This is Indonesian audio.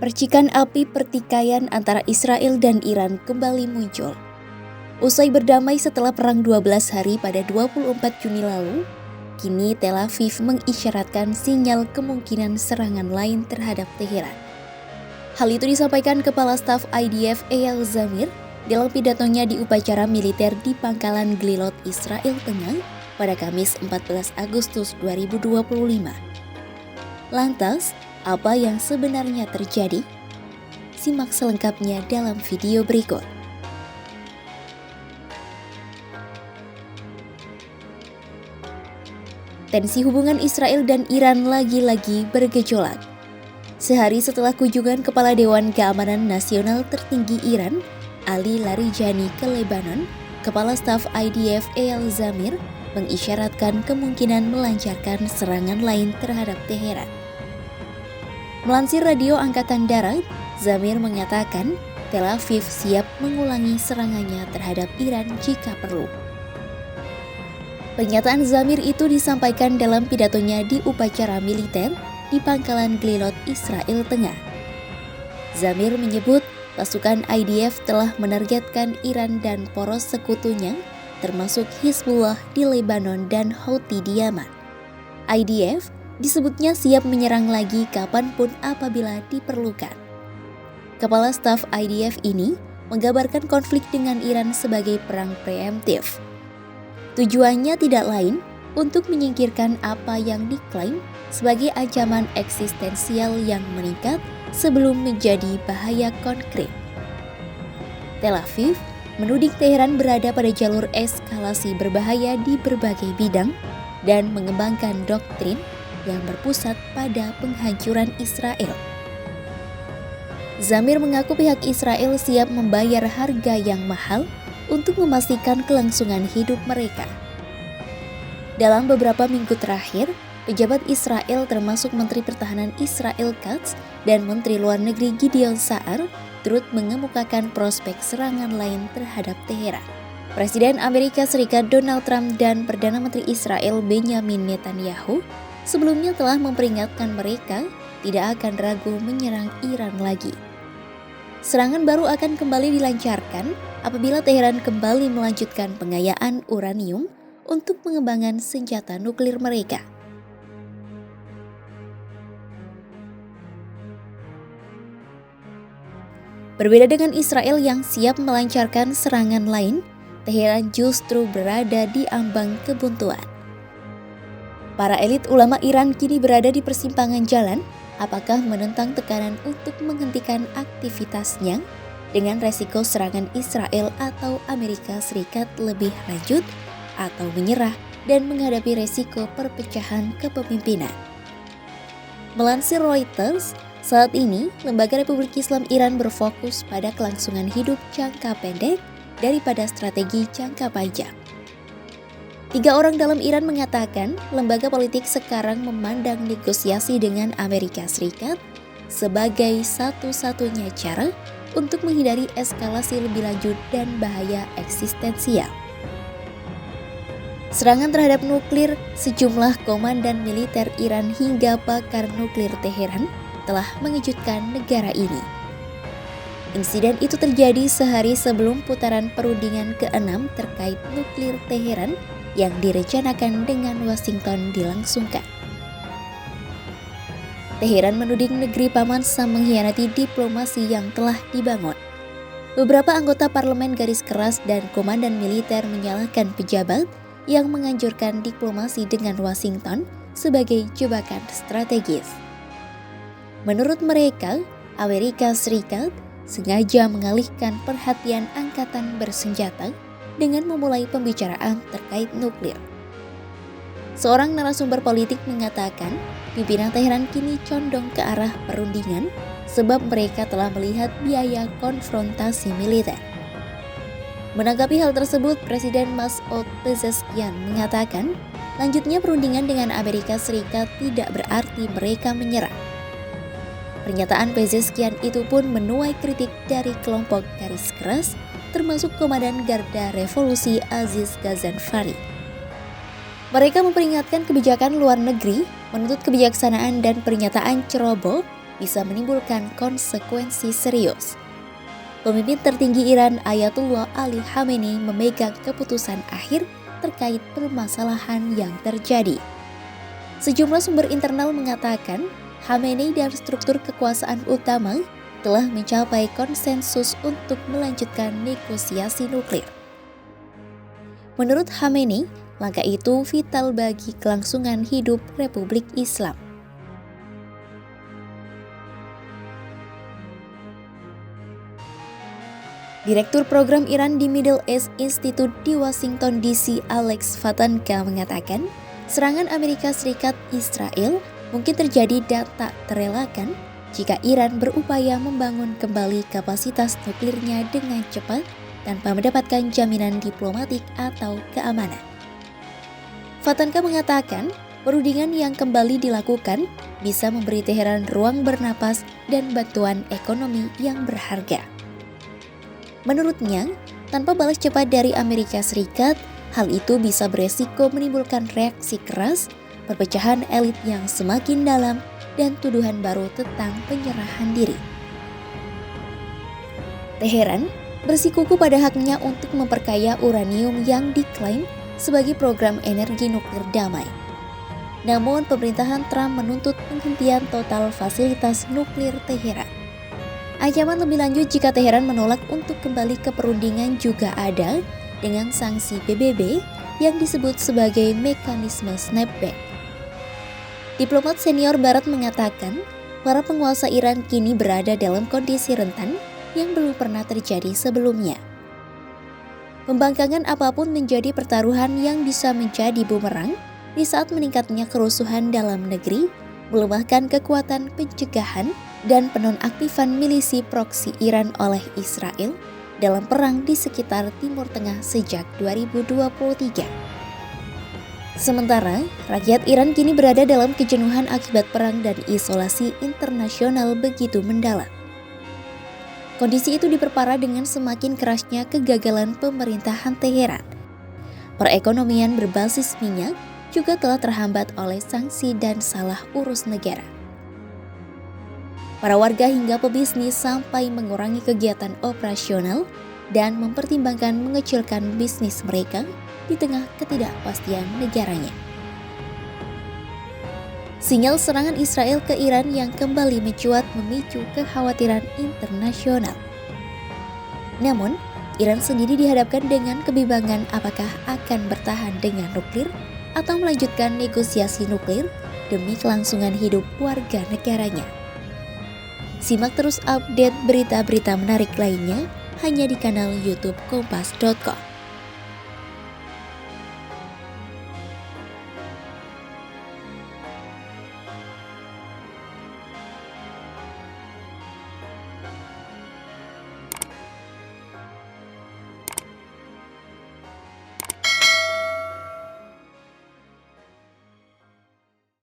Percikan api pertikaian antara Israel dan Iran kembali muncul. Usai berdamai setelah perang 12 hari pada 24 Juni lalu, kini Tel Aviv mengisyaratkan sinyal kemungkinan serangan lain terhadap Teheran. Hal itu disampaikan Kepala Staf IDF Eyal Zamir dalam pidatonya di upacara militer di Pangkalan Glilot Israel Tengah pada Kamis 14 Agustus 2025. Lantas, apa yang sebenarnya terjadi? Simak selengkapnya dalam video berikut. Tensi hubungan Israel dan Iran lagi-lagi bergejolak. Sehari setelah kunjungan Kepala Dewan Keamanan Nasional tertinggi Iran, Ali Larijani ke Lebanon, Kepala Staf IDF Eyal Zamir mengisyaratkan kemungkinan melancarkan serangan lain terhadap Teheran. Melansir Radio Angkatan Darat, Zamir mengatakan Tel Aviv siap mengulangi serangannya terhadap Iran jika perlu. Pernyataan Zamir itu disampaikan dalam pidatonya di upacara militer di Pangkalan Glilot Israel Tengah. Zamir menyebut pasukan IDF telah menargetkan Iran dan poros sekutunya, termasuk Hizbullah di Lebanon dan Houthi di Yaman. IDF disebutnya siap menyerang lagi kapanpun apabila diperlukan. Kepala Staf IDF ini menggambarkan konflik dengan Iran sebagai perang preemptif. Tujuannya tidak lain untuk menyingkirkan apa yang diklaim sebagai ancaman eksistensial yang meningkat sebelum menjadi bahaya konkret. Tel Aviv menuding Teheran berada pada jalur eskalasi berbahaya di berbagai bidang dan mengembangkan doktrin yang berpusat pada penghancuran Israel. Zamir mengaku pihak Israel siap membayar harga yang mahal untuk memastikan kelangsungan hidup mereka. Dalam beberapa minggu terakhir, pejabat Israel termasuk Menteri Pertahanan Israel Katz dan Menteri Luar Negeri Gideon Sa'ar turut mengemukakan prospek serangan lain terhadap Teheran. Presiden Amerika Serikat Donald Trump dan Perdana Menteri Israel Benjamin Netanyahu sebelumnya telah memperingatkan mereka tidak akan ragu menyerang Iran lagi. Serangan baru akan kembali dilancarkan apabila Teheran kembali melanjutkan pengayaan uranium untuk pengembangan senjata nuklir mereka. Berbeda dengan Israel yang siap melancarkan serangan lain, Teheran justru berada di ambang kebuntuan. Para elit ulama Iran kini berada di persimpangan jalan, apakah menentang tekanan untuk menghentikan aktivitasnya dengan resiko serangan Israel atau Amerika Serikat lebih lanjut, atau menyerah dan menghadapi resiko perpecahan kepemimpinan. Melansir Reuters, saat ini Lembaga Republik Islam Iran berfokus pada kelangsungan hidup jangka pendek daripada strategi jangka panjang. 3 orang dalam Iran mengatakan lembaga politik sekarang memandang negosiasi dengan Amerika Serikat sebagai satu-satunya cara untuk menghindari eskalasi lebih lanjut dan bahaya eksistensial. Serangan terhadap nuklir sejumlah komandan militer Iran hingga pakar nuklir Teheran telah mengejutkan negara ini. Insiden itu terjadi sehari sebelum putaran perundingan ke-6 terkait nuklir Teheran yang direncanakan dengan Washington dilangsungkan. Teheran menuding negeri Paman Sam mengkhianati diplomasi yang telah dibangun. Beberapa anggota parlemen garis keras dan komandan militer menyalahkan pejabat yang menganjurkan diplomasi dengan Washington sebagai jebakan strategis. Menurut mereka, Amerika Serikat sengaja mengalihkan perhatian angkatan bersenjata dengan memulai pembicaraan terkait nuklir. Seorang narasumber politik mengatakan, pimpinan Teheran kini condong ke arah perundingan sebab mereka telah melihat biaya konfrontasi militer. Menanggapi hal tersebut, Presiden Masoud Pezeshkian mengatakan, lanjutnya perundingan dengan Amerika Serikat tidak berarti mereka menyerah. Pernyataan Pezeshkian itu pun menuai kritik dari kelompok garis keras termasuk Komandan Garda Revolusi Aziz Ghazanfari. Mereka memperingatkan kebijakan luar negeri, menuntut kebijaksanaan dan pernyataan ceroboh bisa menimbulkan konsekuensi serius. Pemimpin tertinggi Iran Ayatollah Ali Khamenei memegang keputusan akhir terkait permasalahan yang terjadi. Sejumlah sumber internal mengatakan Khamenei dan struktur kekuasaan utama telah mencapai konsensus untuk melanjutkan negosiasi nuklir. Menurut Khamenei, langkah itu vital bagi kelangsungan hidup Republik Islam. Direktur Program Iran di Middle East Institute di Washington DC, Alex Vatanka mengatakan, serangan Amerika Serikat Israel mungkin terjadi dan tak terelakkan jika Iran berupaya membangun kembali kapasitas nuklirnya dengan cepat tanpa mendapatkan jaminan diplomatik atau keamanan. Vatanka mengatakan, perundingan yang kembali dilakukan bisa memberi Teheran ruang bernapas dan bantuan ekonomi yang berharga. Menurutnya, tanpa balas cepat dari Amerika Serikat, hal itu bisa beresiko menimbulkan reaksi keras, perpecahan elit yang semakin dalam, dan tuduhan baru tentang penyerahan diri. Teheran bersikukuh pada haknya untuk memperkaya uranium yang diklaim sebagai program energi nuklir damai. Namun, pemerintahan Trump menuntut penghentian total fasilitas nuklir Teheran. Ancaman lebih lanjut jika Teheran menolak untuk kembali ke perundingan juga ada dengan sanksi PBB yang disebut sebagai mekanisme snapback. Diplomat senior Barat mengatakan, para penguasa Iran kini berada dalam kondisi rentan yang belum pernah terjadi sebelumnya. Pembangkangan apapun menjadi pertaruhan yang bisa menjadi bumerang di saat meningkatnya kerusuhan dalam negeri, melemahkan kekuatan pencegahan dan penonaktifan milisi proksi Iran oleh Israel dalam perang di sekitar Timur Tengah sejak 2023. Sementara, rakyat Iran kini berada dalam kejenuhan akibat perang dan isolasi internasional begitu mendalam. Kondisi itu diperparah dengan semakin kerasnya kegagalan pemerintahan Teheran. Perekonomian berbasis minyak juga telah terhambat oleh sanksi dan salah urus negara. Para warga hingga pebisnis sampai mengurangi kegiatan operasional dan mempertimbangkan mengecilkan bisnis mereka di tengah ketidakpastian negaranya. Sinyal serangan Israel ke Iran yang kembali mencuat memicu kekhawatiran internasional. Namun, Iran sendiri dihadapkan dengan kebimbangan apakah akan bertahan dengan nuklir atau melanjutkan negosiasi nuklir demi kelangsungan hidup warga negaranya. Simak terus update berita-berita menarik lainnya hanya di kanal YouTube Kompas.com.